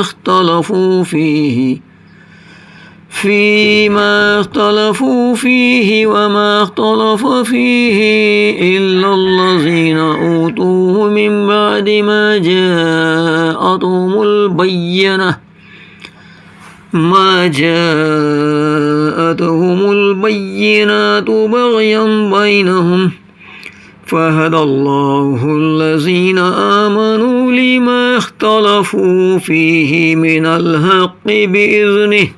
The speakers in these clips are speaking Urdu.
اختلفوا فيه وما اختلف فيه إلا الذين أوتوه من بعد ما جاءتهم البينات بغيا بينهم فهدى الله الذين آمنوا لما اختلفوا فيه من الحق بإذنه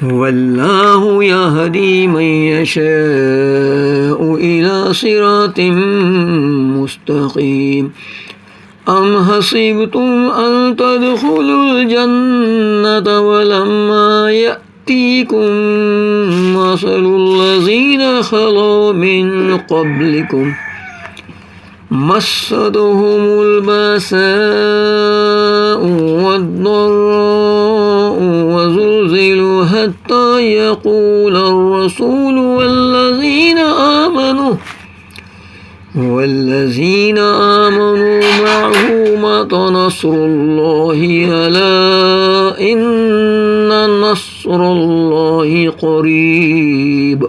والله يهدي من يشاء إلى صراط مستقيم। أم حسبتم أن تدخلوا الجنة ولما يأتيكم مثل الذين خلوا من قبلكم مستهم البأساء والضراء وزلزلوا حتى يقول الرسول والذين آمنوا معه متى نصر الله ألا إن نصر الله قريب।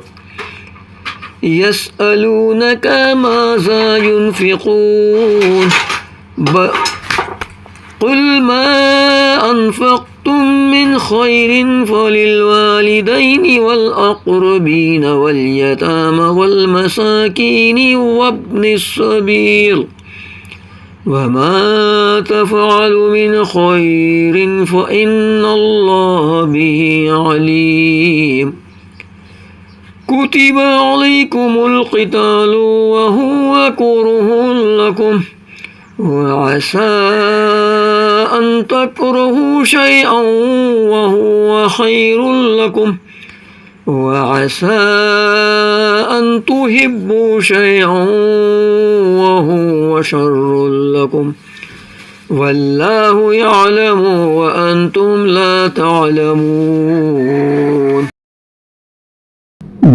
يسألونك ماذا ينفقون قل ما أنفقتم من خير فللوالدين والأقربين واليتامى والمساكين وابن السبيل وما تفعلوا من خير فإن الله به عليم। كتب عليكم القتال وهو كره لكم وعسى أن تكرهوا شيئا وهو خير لكم وعسى أن تحبوا شيئا وهو شر لكم والله يعلم وأنتم لا تعلمون।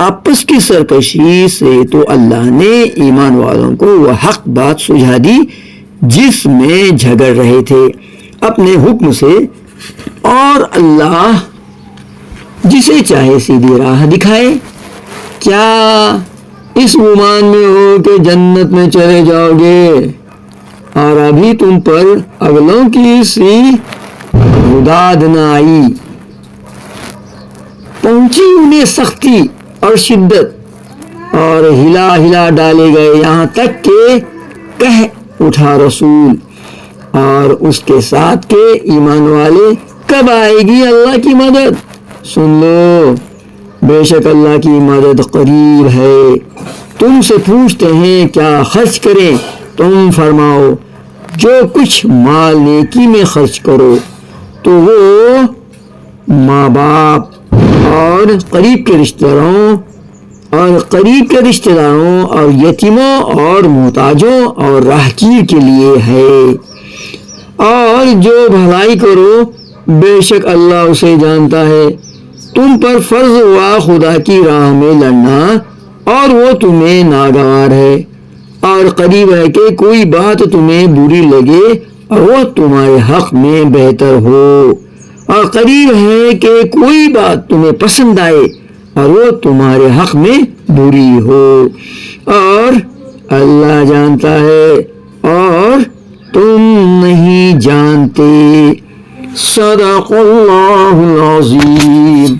آپس کی سرکشی سے تو اللہ نے ایمان والوں کو وہ حق بات سجھا دی جس میں جھگڑ رہے تھے اپنے حکم سے، اور اللہ جسے چاہے سیدھی راہ دکھائے۔ کیا اس گمان میں ہو کہ جنت میں چلے جاؤ گے اور ابھی تم پر اگلوں کی سی مداد نہ آئی، پہنچی انہیں سختی اور شدت اور ہلا ہلا ڈالے گئے، یہاں تک کہ کہہ اٹھا رسول اور اس کے ساتھ کے ایمان والے، کب آئے گی اللہ کی مدد؟ سن لو، بے شک اللہ کی مدد قریب ہے۔ تم سے پوچھتے ہیں کیا خرچ کریں، تم فرماؤ جو کچھ مال نیکی میں خرچ کرو تو وہ ماں باپ اور قریب کے رشتہ داروں اور یتیموں اور محتاجوں اور راہگیر کے لیے ہے، اور جو بھلائی کرو بے شک اللہ اسے جانتا ہے۔ تم پر فرض ہوا خدا کی راہ میں لڑنا اور وہ تمہیں ناگوار ہے، اور قریب ہے کہ کوئی بات تمہیں بری لگے اور وہ تمہارے حق میں بہتر ہو، اور قریب ہے کہ کوئی بات تمہیں پسند آئے اور وہ تمہارے حق میں بری ہو، اور اللہ جانتا ہے اور تم نہیں جانتے۔ صدق اللہ العظیم۔